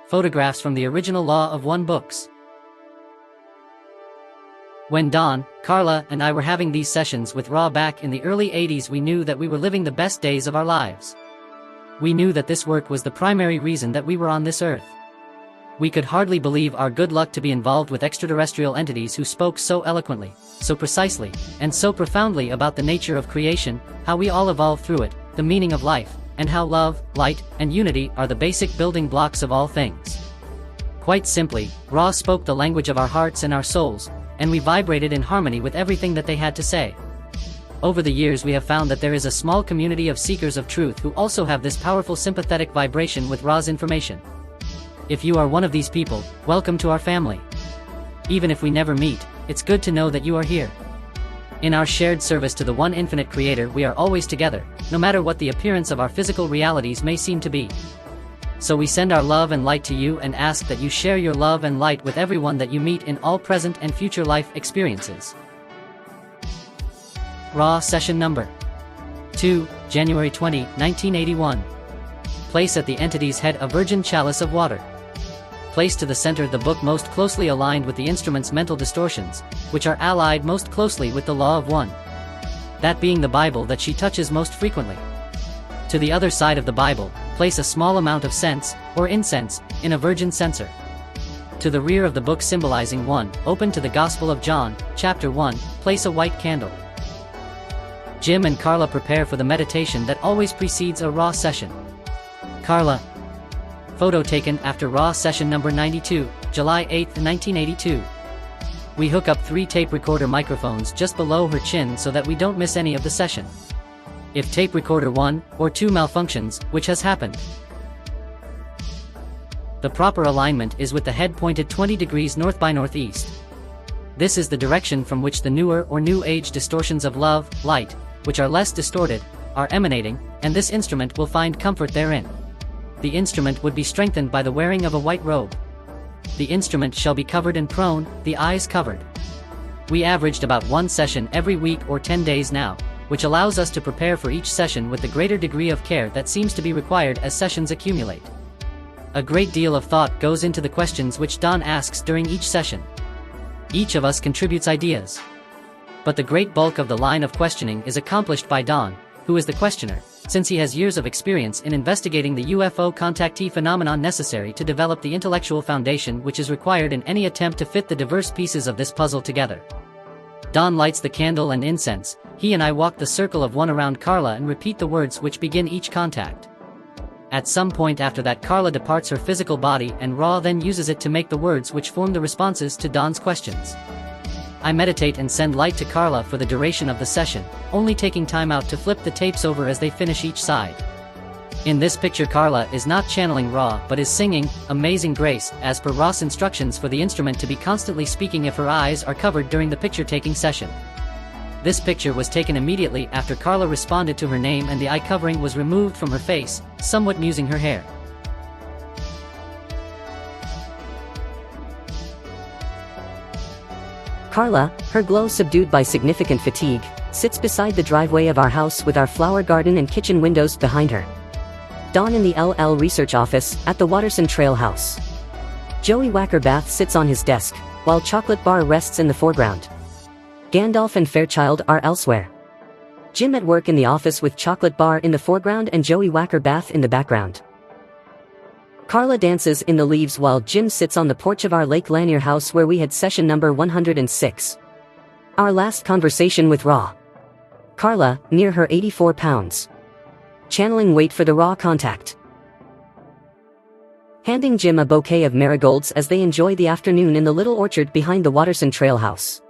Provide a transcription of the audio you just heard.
Photographs from the original Law of One books. When Dawn, Carla, and I were having these sessions with Ra back in the early 80s, we knew that we were living the best days of our lives. We knew that this work was the primary reason that we were on this earth. We could hardly believe our good luck to be involved with extraterrestrial entities who spoke so eloquently, so precisely, and so profoundly about the nature of creation, how we all evolve through it, the meaning of life, and how love, light, and unity are the basic building blocks of all things. Quite simply, Ra spoke the language of our hearts and our souls, and we vibrated in harmony with everything that they had to say. Over the years we have found that there is a small community of seekers of truth who also have this powerful sympathetic vibration with Ra's information. If you are one of these people, welcome to our family. Even if we never meet, it's good to know that you are here. In our shared service to the one infinite creator, we are always together, no matter what the appearance of our physical realities may seem to be. So we send our love and light to you and ask that you share your love and light with everyone that you meet in all present and future life experiences. Ra Session Number 2, January 20, 1981. Place at the entity's head a virgin chalice of water. Place to the center the book most closely aligned with the instrument's mental distortions, which are allied most closely with the Law of One. That being the Bible that she touches most frequently. To the other side of the Bible, place a small amount of scents, or incense, in a virgin censer. To the rear of the book symbolizing one, open to the Gospel of John, chapter 1, place a white candle. Jim and Carla prepare for the meditation that always precedes a Ra session. Carla. Photo taken after Ra session number 92, July 8, 1982. We hook up 3 tape recorder microphones just below her chin so that we don't miss any of the session. If tape recorder 1 or 2 malfunctions, which has happened. The proper alignment is with the head pointed 20 degrees north by northeast. This is the direction from which the newer or new age distortions of love, light, which are less distorted, are emanating, and this instrument will find comfort therein. The instrument would be strengthened by the wearing of a white robe. The instrument shall be covered and prone, the eyes covered. We averaged about 1 session every week or 10 days now, which allows us to prepare for each session with the greater degree of care that seems to be required as sessions accumulate. A great deal of thought goes into the questions which Dawn asks during each session. Each of us contributes ideas. But the great bulk of the line of questioning is accomplished by Dawn, who is the questioner, since he has years of experience in investigating the UFO contactee phenomenon necessary to develop the intellectual foundation which is required in any attempt to fit the diverse pieces of this puzzle together. Dawn lights the candle and incense. He and I walk the circle of one around Carla and repeat the words which begin each contact. At some point after that, Carla departs her physical body and Ra then uses it to make the words which form the responses to Dawn's questions. I meditate and send light to Carla for the duration of the session, only taking time out to flip the tapes over as they finish each side. In this picture, Carla is not channeling Ra but is singing Amazing Grace as per Ra's instructions for the instrument to be constantly speaking if her eyes are covered during the picture-taking session. This picture was taken immediately after Carla responded to her name and the eye covering was removed from her face, somewhat musing her hair. Carla, her glow subdued by significant fatigue, sits beside the driveway of our house with our flower garden and kitchen windows behind her. Dawn in the LL research office, at the Watterson Trail house. Joey Wackerbath sits on his desk, while Chocolate Bar rests in the foreground. Gandalf and Fairchild are elsewhere. Jim at work in the office with Chocolate Bar in the foreground and Joey Wackerbath in the background. Carla dances in the leaves while Jim sits on the porch of our Lake Lanier house where we had session number 106. Our last conversation with Ra. Carla, near her 84 pounds. Channeling wait for the Ra contact. Handing Jim a bouquet of marigolds as they enjoy the afternoon in the little orchard behind the Watterson Trail house.